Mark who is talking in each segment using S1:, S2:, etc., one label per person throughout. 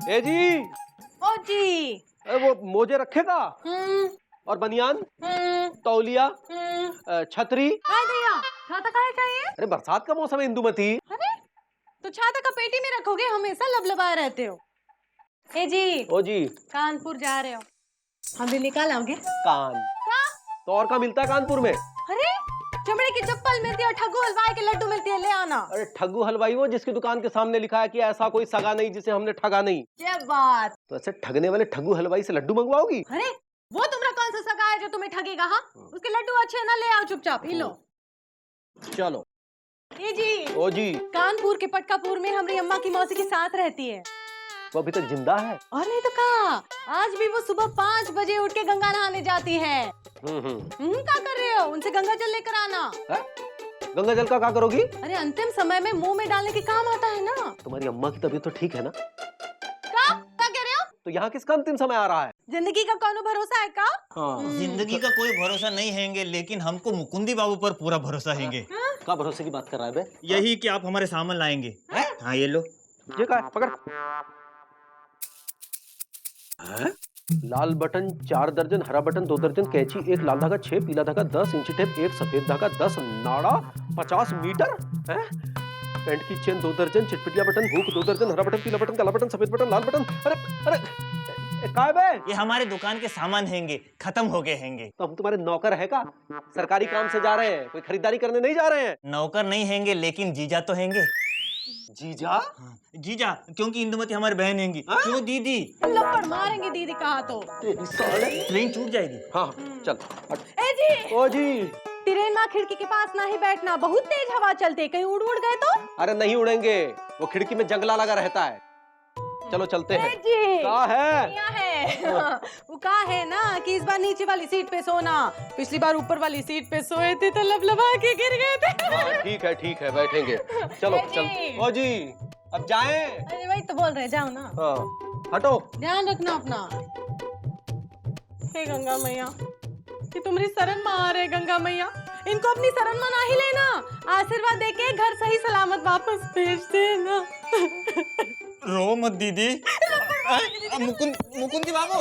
S1: ए जी।
S2: ओ जी।
S1: वो मोजे रखेगा और बनियान, तौलिया, छतरी।
S2: हाय भैया, छाता काहे चाहिए?
S1: अरे बरसात का मौसम है इंदुमती।
S2: अरे तो छाता का पेटी में रखोगे, हमेशा लबलबाए रहते हो। ए जी।
S1: ओ जी।
S2: कानपुर जा रहे हो, हम भी निकाल आओगे?
S1: कान
S2: क्या?
S1: तो और क्या मिलता है कानपुर में?
S2: अरे चमड़े की चप्पल मिलती है, ठग्गू हलवाई के लड्डू मिलती है, ले आना।
S1: अरे ठग्गू हलवाई वो जिसकी दुकान के सामने लिखा है कि ऐसा कोई सगा नहीं जिसे हमने ठगा नहीं।
S2: क्या बात।
S1: तो ऐसे ठगने वाले ठग्गू हलवाई से लड्डू मंगवाओगी?
S2: अरे वो तुम्हारा कौन सा सगा है जो तुम्हें ठगेगा? हाँ, उसके लड्डू अच्छे ना, ले आओ चुपचाप, लो।
S1: चलो।
S2: ए जी।
S1: ओ जी।
S2: कानपुर के पटकापुर में हमारी अम्मा की मौसी के साथ रहती है।
S1: वो अभी तक जिंदा है?
S2: और नहीं तो कहा, आज भी वो सुबह 5 बजे उठ के गंगा नहाने जाती है। क्या कर रहे हो? उनसे गंगा जल लेकर आना।
S1: है? गंगा जल का क्या करोगी?
S2: अरे अंतिम समय में मुंह में डालने के काम आता है ना।
S1: तुम्हारी अम्मा की तबीयत तो ठीक है ना?
S2: क्या कह रहे हो?
S1: तो यहाँ किसका अंतिम समय आ रहा है?
S2: जिंदगी का कौन भरोसा है का?
S3: जिंदगी का कोई भरोसा नहीं हैंगे, लेकिन हमको मुकुंदी बाबू पर पूरा भरोसा हैंगे।
S1: क्या भरोसे की बात कर रहा है बे?
S3: यही कि आप हमारे सामान लाएंगे। हाँ ये लो।
S1: ये क्या है? पकड़। है? लाल बटन 4 दर्जन, हरा बटन 2 दर्जन, कैंची 1, लाल धागा 6, पीला धागा 10, इंची टेप 1, सफेद धागा 10, नाड़ा 50 मीटर, है? पैंट की चेन 2 दर्जन, चिटपिटिया बटन, हुक 2 दर्जन, हरा बटन, पीला बटन, काला बटन, सफेद बटन, लाल बटन। अरे अरे क्या है बे?
S3: ये हमारे दुकान के सामान हैंगे, खत्म हो गए हैंगे।
S1: तो हम तुम्हारे नौकर है का? सरकारी काम से जा रहे हैं, कोई खरीदारी करने नहीं जा रहे हैं।
S3: नौकर नहीं हैंगे, लेकिन जीजा तो हैंगे।
S1: जीजा?
S3: हाँ, जीजा, क्योंकि इंदुमती हमारी बहन हैंगी। क्यों दीदी?
S2: लपड़ मारेंगे दीदी कहा तो।
S3: ट्रेन छूट जाएगी।
S1: हाँ चल।
S2: ए जी।
S1: ओ जी।
S2: ट्रेन में खिड़की के पास ना ही बैठना, बहुत तेज हवा चलते, कहीं उड़ उड़ गए तो?
S1: अरे नहीं उड़ेंगे, वो खिड़की में जंगला लगा रहता है। चलो चलते हैं।
S2: जी।
S1: क्या है?
S2: क्या है? वो कहा है ना कि इस बार नीचे वाली सीट पे सोना, पिछली बार ऊपर वाली सीट पे सोए थे तो लबलबा के गिर गए थे।
S1: ठीक है बैठेंगे। चलो चल। ओ जी अब जाएं?
S2: अरे वही तो बोल रहे, जाओ ना।
S1: हाँ हटो।
S2: ध्यान रखना अपना। हे गंगा मैया, कि तुम्हारी शरण में आ रहे गंगा मैया, इनको अपनी शरण में ना ही लेना, आशीर्वाद देके घर सही सलामत वापस भेज देना।
S3: रो मत दीदी। मुकुंदी बाबू।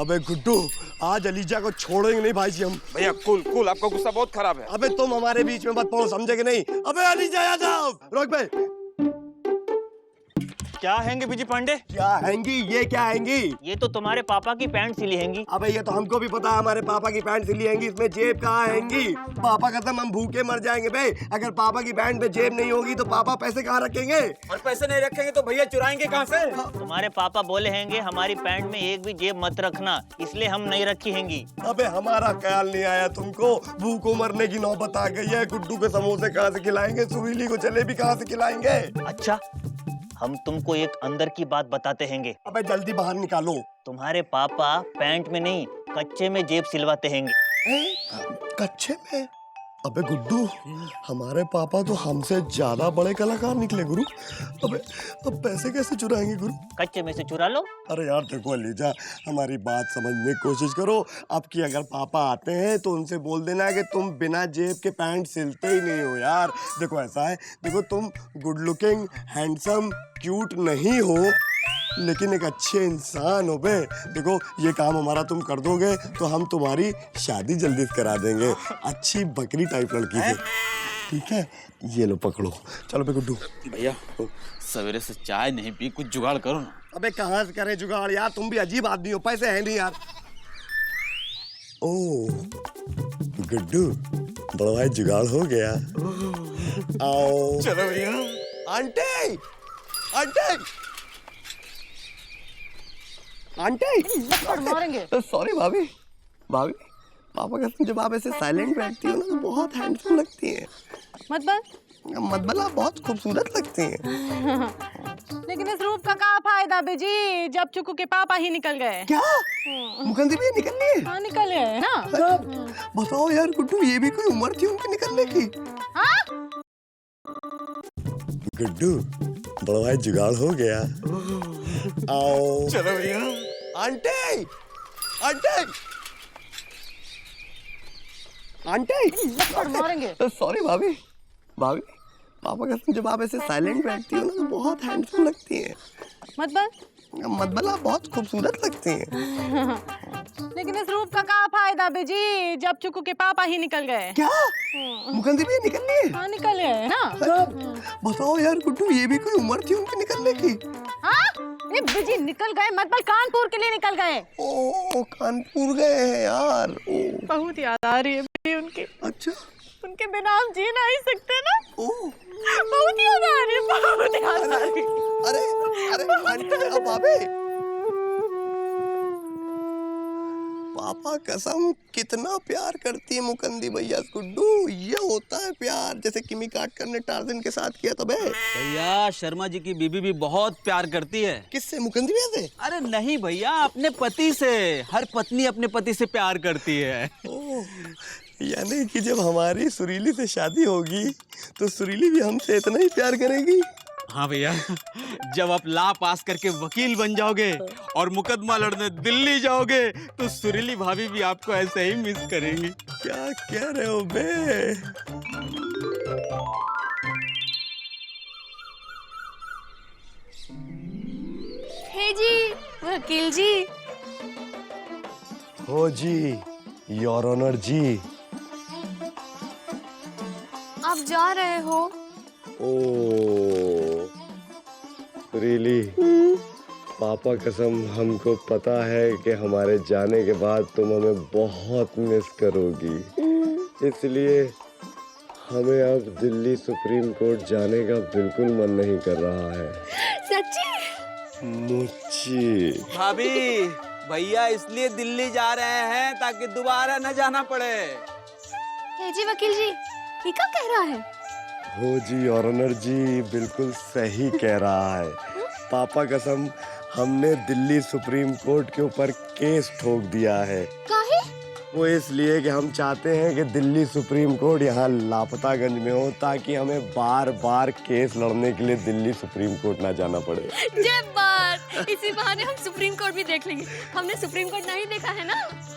S4: अबे गुड्डू, आज अलीजा को छोड़ेंगे नहीं भाई जी हम।
S5: भैया कूल आपका गुस्सा बहुत खराब है।
S4: अबे तुम हमारे बीच में मत पड़ो, समझे कि नहीं? अबे अलीजा आ जाओ। रोक भाई।
S3: क्या हैंगे बीजी पांडे?
S4: क्या हैंगी? ये क्या हैंगी?
S3: ये तो तुम्हारे पापा की पैंट सिली हैंगी।
S4: अबे ये तो हमको भी पता है, हमारे पापा की पैंट सिली हैंगी, इसमें जेब कहाँ हैंगी? पापा कसम हम भूखे मर जाएंगे बे। अगर पापा की पैंट में जेब नहीं होगी तो पापा पैसे कहाँ रखेंगे?
S5: और पैसे नहीं रखेंगे तो भैया चुराएंगे कहाँ से?
S3: तुम्हारे पापा बोले हैंगे हमारी पैंट में एक भी जेब मत रखना, इसलिए हम नहीं रखी हैंगी।
S4: अबे हमारा ख्याल नहीं आया तुमको, भूखों मरने की नौबत आ गई है। गुड्डू के समोसे कहाँ से खिलाएंगे, सुरीली को जलेबी कहाँ से खिलाएंगे?
S3: अच्छा, हम तुमको एक अंदर की बात बताते हैंगे।
S4: अबे जल्दी बाहर निकालो।
S3: तुम्हारे पापा पैंट में नहीं, कच्चे में जेब सिलवाते हैंगे।
S4: कच्चे में? अबे गुड्डू, हमारे पापा तो हमसे ज्यादा बड़े कलाकार निकले गुरु। अबे अब पैसे कैसे चुराएंगे गुरु?
S3: कच्चे में से चुरा लो।
S4: अरे यार देखो अलीजा, हमारी बात समझने की कोशिश करो। अब की अगर पापा आते हैं तो उनसे बोल देना कि तुम बिना जेब के पैंट सिलते ही नहीं हो यार। देखो ऐसा है, देखो तुम गुड लुकिंग, हैंडसम, क्यूट नहीं हो, लेकिन एक अच्छे इंसान हो बे। देखो ये काम हमारा तुम कर दोगे तो हम तुम्हारी शादी जल्दी से करा देंगे, अच्छी बकरी टाइप लड़की से। ठीक है, ये लो पकड़ो। चलो बे गुड्डू।
S5: भैया सवेरे से चाय नहीं पी, कुछ जुगाड़ करो ना।
S4: अबे कहाँ से करे जुगाड़ यार, तुम भी अजीब आदमी हो, पैसे हैं नहीं यार। ओ गुड्डू, बड़ा भाई जुगाड़ हो गया। आओ
S5: चलो भैया।
S4: Aunty, aunty, aunty.
S2: मारेंगे।
S4: सॉरी भाभी, भाभी पापा कहते जब आप ऐसे साइलेंट बैठती हो ना तो बहुत हैंडसम लगती हैं। मतलब आप बहुत खूबसूरत लगती हैं।
S2: लेकिन इस रूप का क्या फायदा बेजी, जब चुकू के पापा ही निकल गए।
S4: क्या? मुकुंदी भी निकल लिए?
S2: हाँ निकल गए ना।
S4: बताओ यार गुड्डू, ये भी कोई उम्र थी उनकी निकलने की?
S2: हाँ?
S4: गुड्डू, बड़ा भाई जुगाड़ हो गया। आओ
S5: चलो भैया।
S4: Aunty, aunty. आंटी
S2: लपड़ मारेंगे।
S4: सॉरी भाभी। भाभी पापा कसम जब आप ऐसे साइलेंट बैठती हो ना तो बहुत हैंडसम लगती हैं। मतलब आप बहुत खूबसूरत लगती हैं।
S2: लेकिन इस रूप का क्या फायदा बेजी जब चुकू के पापा ही निकल गए।
S4: क्या मुकंदी भी निकल गए?
S2: हाँ निकल गए ना।
S4: बताओ यार गुड्डू, ये भी कोई उम्र थी उनकी निकलने की?
S2: हाँ ये बेजी निकल गए मतलब कानपुर के लिए निकल गए।
S4: ओ कानपुर गए हैं यार। ओ
S2: बहुत याद आ रही है बेजी उनकी।
S4: अच्छा।
S2: उनके बिना हम जी नहीं सकते ना।
S4: ओ
S2: बहुत याद आ रही है, बहुत याद आ रही है।
S4: अरे अरे आंटी अब भाभी, पापा कसम कितना प्यार करती है मुकंदी भैया गुड्डू। ये होता है प्यार, जैसे किमी कार्डकर ने टार्जन के साथ किया तब है।
S5: भैया शर्मा जी की बीबी भी बहुत प्यार करती है।
S4: किससे? मुकंदी भैया से?
S5: अरे नहीं भैया, अपने पति से। हर पत्नी अपने पति से प्यार करती है।
S4: ओह, यानी कि जब हमारी सुरीली से शादी होगी तो सुरीली भी हमसे इतना ही प्यार करेगी।
S5: हाँ भैया, जब आप ला पास करके वकील बन जाओगे और मुकदमा लड़ने दिल्ली जाओगे तो सुरीली भाभी भी आपको ऐसे ही मिस करेंगी।
S4: क्या कह रहे हो बे?
S6: हे जी, वकील जी।
S4: हो जी, योर ऑनर जी।
S6: आप जा रहे हो?
S4: Oh really? पापा कसम हमको पता है कि हमारे जाने के बाद तुम हमें बहुत मिस करोगी, इसलिए हमें अब दिल्ली सुप्रीम कोर्ट जाने का बिल्कुल मन नहीं कर रहा है।
S6: सच्ची?
S4: मुझे
S5: भाभी, भैया इसलिए दिल्ली जा रहे हैं ताकि दोबारा न जाना पड़े।
S6: हे जी वकील जी, ये क्या कह रहा है?
S4: हो जी और ऑनर जी बिल्कुल सही कह रहा है। पापा कसम हमने दिल्ली सुप्रीम कोर्ट के ऊपर केस ठोक दिया है।
S6: काहे?
S4: वो इसलिए कि हम चाहते हैं कि दिल्ली सुप्रीम कोर्ट यहाँ लापतागंज में हो ताकि हमें बार बार केस लड़ने के लिए दिल्ली सुप्रीम कोर्ट ना जाना पड़े।
S6: जय बात, इसी बहाने हम सुप्रीम कोर्ट भी देख लेंगे। हमने सुप्रीम कोर्ट नहीं देखा है ना।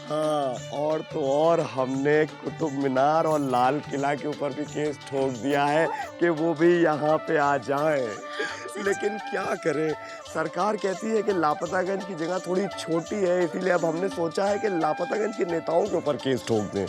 S4: हाँ, और तो और हमने कुतुब मीनार और लाल किला के ऊपर भी केस ठोक दिया है कि वो भी यहाँ पे आ जाएं। लेकिन क्या करें, सरकार कहती है कि लापतागंज की जगह थोड़ी छोटी है, इसीलिए अब हमने सोचा है कि लापतागंज के नेताओं के ऊपर केस ठोक दें।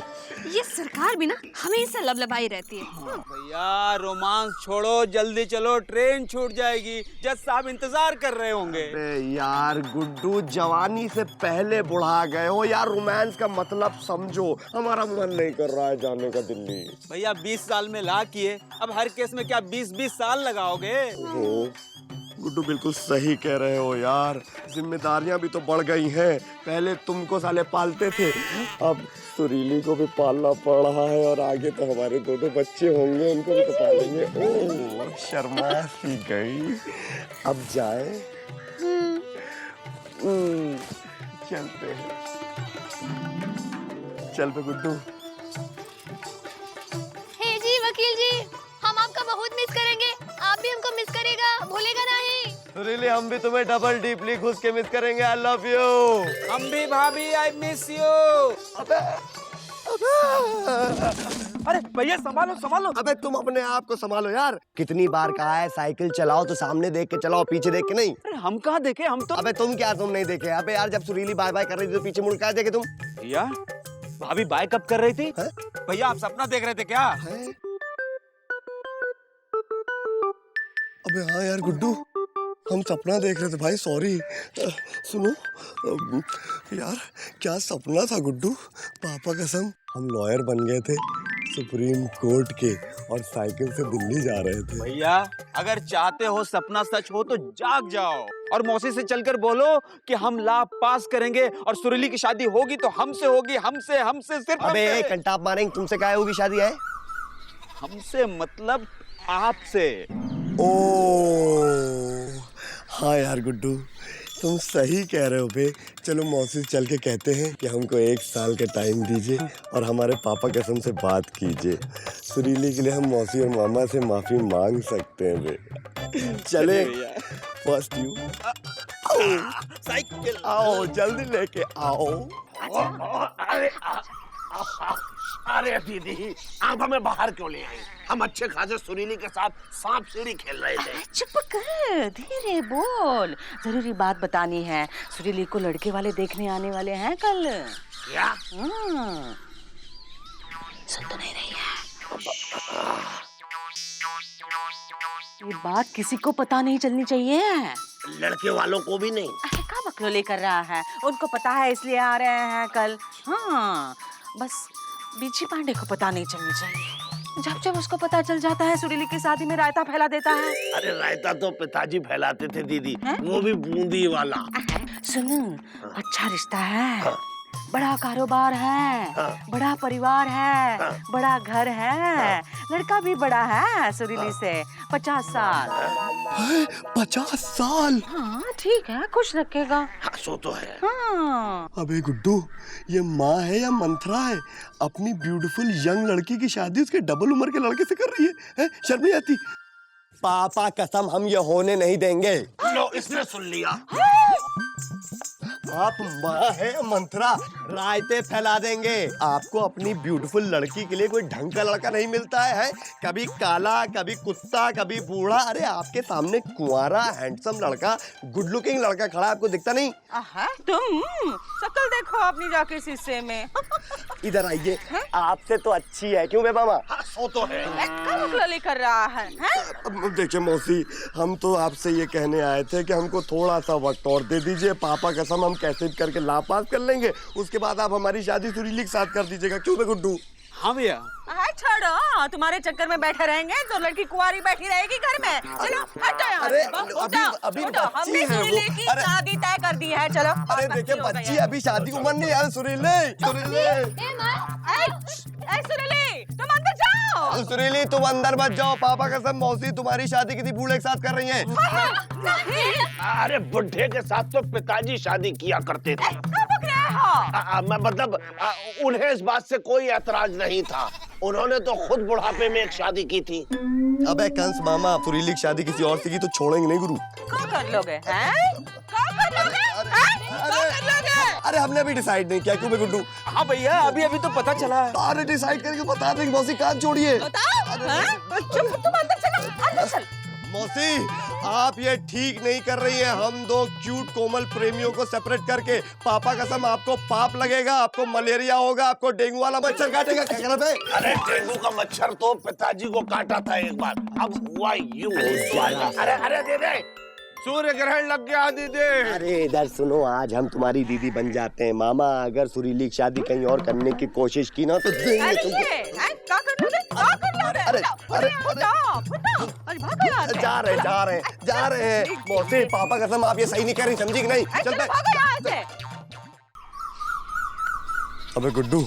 S6: ये सरकार भी ना हमेशा लबलबाई रहती है।
S5: भैया रोमांस छोड़ो, जल्दी चलो, ट्रेन छूट जाएगी। जज साहब इंतजार कर रहे होंगे।
S4: अरे यार गुड्डू, जवानी से पहले बुढ़ा गए हो यार, रोमांस का मतलब समझो। हमारा मन नहीं कर रहा है जाने का दिल्ली।
S5: भैया 20 साल में ला किए, अब हर केस में क्या 20-20 साल लगाओगे?
S4: गुड्डू बिल्कुल सही कह रहे हो यार, जिम्मेदारियां भी तो बढ़ गई हैं। पहले तुमको साले पालते थे, अब सुरीली को भी पालना पड़ रहा है, और आगे तो हमारे दो बच्चे होंगे, उनको भी तो पालेंगे। ओह शर्मा सी गई। अब जाए? चलते हैं, चल पे गुड्डू।
S6: हे जी वकील जी, हम आपका बहुत मिस करेंगे। आप भी हमको मिस करेगा, भूलेगा नहीं।
S4: सुरीली हम भी तुम्हें डबल डीपली घुस के मिस करेंगे। I love you.
S5: हम भी भाभी, आई मिस यू। अरे भैया संभालो संभालो।
S4: अबे तुम अपने आप को संभालो यार। कितनी बार कहा है साइकिल चलाओ तो सामने देख के चलाओ, पीछे देख के नहीं।
S5: अरे हम कहाँ देखे, हम तो।
S4: अबे तुम क्या, तुम नहीं देखे? अबे यार जब सुरीली बाय बाय कर रही थी तो पीछे मुड़ के देखे तुम?
S5: भैया भाभी बाय कब कर रही थी?
S4: है?
S5: भैया आप सपना देख रहे थे क्या?
S4: है? अबे हाँ यार गुड्डू, हम सपना देख रहे थे भाई, सॉरी। सुनो यार, क्या सपना था गुड्डू। पापा कसम हम लॉयर बन गए थे सुप्रीम कोर्ट के, और साइकिल से दिल्ली जा रहे थे।
S5: भैया अगर चाहते हो सपना सच हो तो जाग जाओ और मौसी से चलकर बोलो कि हम ला पास करेंगे और सुरीली की शादी होगी तो हमसे होगी, हमसे हमसे सिर्फ
S4: अबे
S5: हमसे।
S4: कंटाप मारेंगे, तुमसे क्या होगी शादी है?
S5: हमसे मतलब आपसे।
S4: ओ हाँ यार गुड्डू, तुम सही कह रहे हो बे। चलो मौसी से चल के कहते हैं कि हमको 1 साल का टाइम दीजिए और हमारे पापा कसम से बात कीजिए। सुरीली के लिए हम मौसी और मामा से माफी मांग सकते हैं बे। चले फर्स्ट यू।
S5: साइकिल
S4: आओ जल्दी लेके आओ।
S7: अरे दीदी, आप हमें बाहर क्यों ले आई? हम अच्छे खासे सुरीली के साथ सांप सीढ़ी खेल रहे थे।
S8: चुप कर, धीरे बोल। जरूरी बात बतानी है। सुरीली को लड़के वाले देखने आने वाले हैं कल।
S7: क्या?
S8: हाँ। सुन तो नहीं रही है? ये बात किसी को पता नहीं चलनी चाहिए।
S7: लड़के वालों को भी नहीं?
S8: अरे क्या बकलोले कर रहा है? उनको पता है इसलिए आ रहे हैं कल। हाँ, बस बीची पांडे को पता नहीं चलनी चाहिए। जब जब उसको पता चल जाता है सुरीली की शादी में रायता फैला देता है।
S7: अरे रायता तो पिताजी फैलाते थे दीदी,
S8: है?
S7: वो भी बूंदी वाला।
S8: सुन, अच्छा रिश्ता है, बड़ा कारोबार है,
S7: हाँ।
S8: बड़ा परिवार है,
S7: हाँ।
S8: बड़ा घर है, लड़का भी बड़ा है सुरीली से, 50 साल।
S4: 50 साल?
S8: हाँ ठीक है, खुश रखेगा।
S7: हाँ, सो तो है।
S8: हाँ।
S4: अबे गुड्डू, ये माँ है या मंत्रा है? अपनी ब्यूटीफुल यंग लड़की की शादी उसके डबल उम्र के लड़के से कर रही है? शर्म नहीं आती? पापा कसम, हम ये होने नहीं देंगे।
S7: लो, इसने सुन लिया।
S4: आप माँ है मंत्रा, रायते फैला देंगे। आपको अपनी ब्यूटीफुल लड़की के लिए कोई ढंग का लड़का नहीं मिलता है? कभी काला, कभी कुत्ता, कभी बूढ़ा। अरे आपके सामने कुंवारा हैंडसम लड़का, गुड लुकिंग लड़का खड़ा, आपको दिखता नहीं?
S8: तुम शक्ल देखो अपनी जाके शीशे में।
S4: इधर आइए, आपसे तो अच्छी है। क्यों बे मामा?
S7: हाँ, सो तो है।
S8: क्या बकलोली कर रहा है?
S4: अब देखिए मौसी, हम तो आपसे ये कहने आए थे कि हमको थोड़ा सा वक्त और दे दीजिए। पापा कसम हम कैसे भी करके लापास कर लेंगे, उसके बाद आप हमारी शादी सुरीली के साथ कर दीजिएगा। क्यों बे गुड्डू?
S5: हाँ भैया।
S8: छोड़ो, तुम्हारे चक्कर में बैठे रहेंगे तो लड़की कुंवारी बैठी रहेगी घर में। चलो हटो यहाँ
S4: अरे,
S8: से।
S4: अभी
S8: उठो,
S4: बच्ची
S8: हमने
S4: है वो।
S8: सुरीली की
S4: अरे,
S8: शादी तय कर दी है। चलो।
S4: अरे देखिए बच्ची, अभी शादी उम्र नहीं है। सुरीली, सुरीली,
S8: सुरीली, तुम अंदर जाओ।
S4: सुरीली तुम अंदर मत जाओ। पापा कसम मौसी तुम्हारी शादी किसी बूढ़े के साथ कर रही है।
S7: अरे बुढ़े के साथ तो पिताजी शादी किया करते थे। मैं मतलब उन्हें इस बात से कोई ऐतराज नहीं था। उन्होंने तो खुद बुढ़ापे में एक शादी की थी।
S4: अबे कंस मामा, सुरीली की शादी किसी और से की तो छोड़ेंगे नहीं गुरु।
S8: क्या कर लोगे?
S4: अरे हमने अभी डिसाइड नहीं किया। क्यों बे गुड्डू?
S5: हाँ भैया, अभी अभी तो पता चला है।
S4: अरे डिसाइड करके बता देंगे मौसी, कान छोड़िए।
S8: चुप, तुम अंदर चलो, अंदर चल।
S4: मौसी, आप ये ठीक नहीं कर रही हैं। हम दो क्यूट कोमल प्रेमियों को सेपरेट करके, पापा कसम आपको पाप लगेगा, आपको मलेरिया होगा, आपको डेंगू वाला मच्छर काटेगा। क्या कर रहे थे?
S7: अरे डेंगू का मच्छर तो पिताजी को काटा था एक बार। अब हुआ यूं। अरे अरे दीदी, सूर्य ग्रहण लग गया दीदी।
S4: अरे इधर सुनो, आज हम तुम्हारी दीदी बन जाते हैं। मामा अगर सुरीली की शादी कहीं और करने की कोशिश की ना तो देंगे तुमको।
S8: क्या कर लोगे? क्या कर लोगे?
S4: अरे अरे जा रहे हैं मौसी। पापा कसम आप ये सही नहीं कर रही, समझी कि नहीं? चलते। अबे गुड्डू,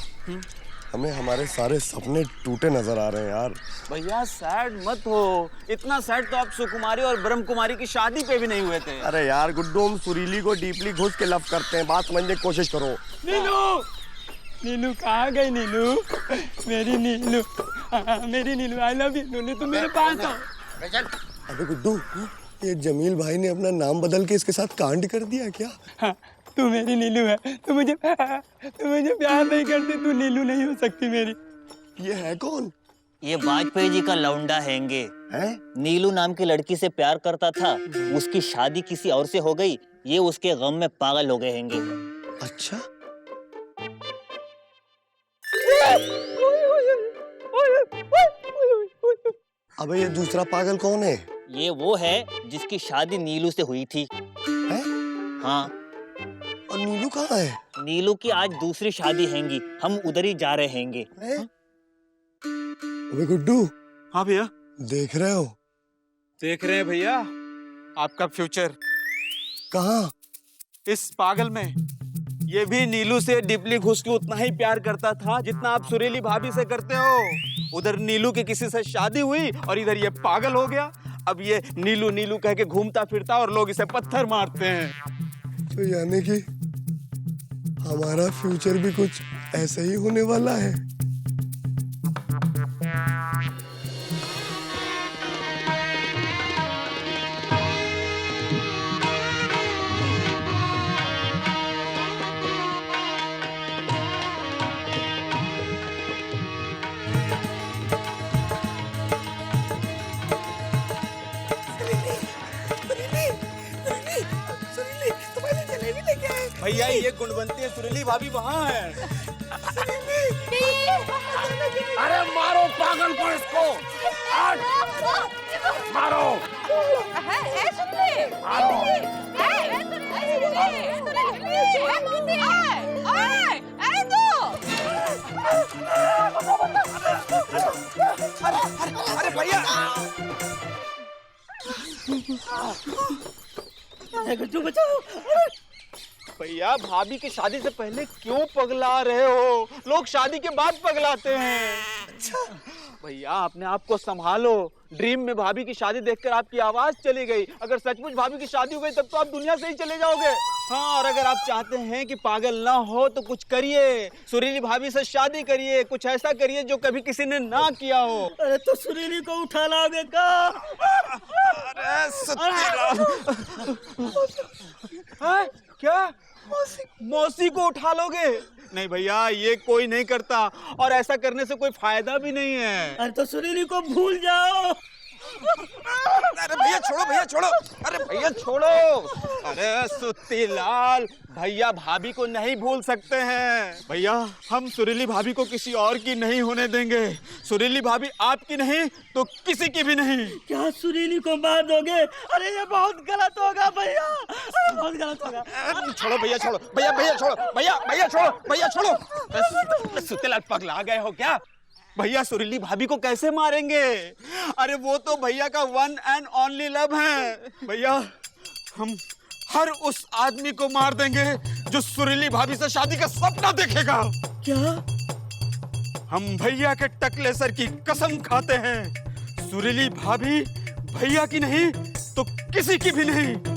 S4: हमें हमारे सारे सपने टूटे नजर आ रहे हैं यार।
S5: भैया सैड मत हो। इतना सैड तो आप सुकुमारी और ब्रह्म कुमारी की शादी पे भी नहीं हुए थे।
S4: अरे यार गुड्डू, हम सुरीली को डीपली घुस के लव करते हैं। बात समझने की कोशिश करो।
S9: नीलू, नीलू कहाँ गई? नीलू, मेरी नीलू, मेरी नीलू, आई लव यू। नीलू तुम मेरे पास हो।
S4: अबे गुड्डू, ये जमील भाई ने अपना नाम बदल के इसके साथ कांड कर दिया क्या?
S9: हाँ, तू मेरी नीलू है। तू मुझे प्यार नहीं करती, तू नीलू नहीं हो सकती मेरी।
S4: ये है कौन?
S3: ये वाजपेयी जी का लौंडा हैंगे।
S4: है?
S3: नीलू नाम की लड़की से प्यार करता था, उसकी शादी किसी और से हो गई, ये उसके गम में पागल हो गए हैंगे।
S4: अच्छा। अबे ये दूसरा पागल कौन है?
S3: ये वो है जिसकी शादी नीलू से हुई थी।
S4: है?
S3: हाँ।
S4: और नीलू कहाँ है?
S3: नीलू की आज दूसरी शादी हैंगी, हम उधर ही जा रहे हैंगे।
S4: अबे गुड्डू,
S5: हाँ भैया।
S4: देख रहे हो?
S5: देख रहे हैं भैया, आपका फ्यूचर।
S4: कहाँ?
S5: इस पागल में। ये भी नीलू से डीपली घुस के उतना ही प्यार करता था जितना आप सुरीली भाभी से करते हो। उधर नीलू की किसी से शादी हुई और इधर ये पागल हो गया। अब ये नीलू नीलू कह के घूमता फिरता और लोग इसे पत्थर मारते हैं।
S4: तो यानी कि हमारा फ्यूचर भी कुछ ऐसा ही होने वाला है।
S5: भैया ये गुणवंती सुरीली भाभी वहाँ है।
S7: अरे मारो पागल को इसको, मारो।
S5: अरे भैया भैया भाभी की शादी से पहले क्यों पगला रहे हो? लोग शादी के बाद पगलाते हैं। भैया अपने आप को संभालो। ड्रीम में भाभी की शादी देखकर आपकी आवाज चली गई। अगर सचमुच भाभी की शादी हो गई तब तो आप दुनिया से ही चले जाओगे। हाँ, और अगर आप चाहते हैं कि पागल ना हो तो कुछ करिए, सुरीली भाभी से शादी करिए, कुछ ऐसा करिए जो कभी किसी ने ना किया हो।
S9: अरे तो सुरीली को उठा लाओगे का?
S5: अरे क्या मौसी को उठा लोगे? नहीं भैया, ये कोई नहीं करता और ऐसा करने से कोई फायदा भी नहीं है।
S9: अरे तो सुरीली को भूल जाओ।
S5: अरे भैया छोड़ो, भैया छोड़ो, अरे भैया छोड़ो। अरे सुत्ती लाल, भैया भाभी को नहीं भूल सकते हैं। भैया हम सुरीली भाभी को किसी और की नहीं होने देंगे। सुरीली भाभी आपकी नहीं तो किसी की भी नहीं।
S9: क्या सुरीली को मार दोगे? अरे ये बहुत गलत होगा भैया, बहुत गलत होगा।
S5: छोड़ो भैया, छोड़ो भैया, भैया छोड़ो, भैया छोड़ो, भैया छोड़ो। सुत्ती लाल पगला गए हो क्या? भैया सुरीली भाभी को कैसे मारेंगे? अरे वो तो भैया का वन एंड ओनली लव है। भैया हम हर उस आदमी को मार देंगे जो सुरीली भाभी से शादी का सपना देखेगा।
S9: क्या?
S5: हम भैया के टकले सर की कसम खाते हैं, सुरीली भाभी भैया की नहीं तो किसी की भी नहीं।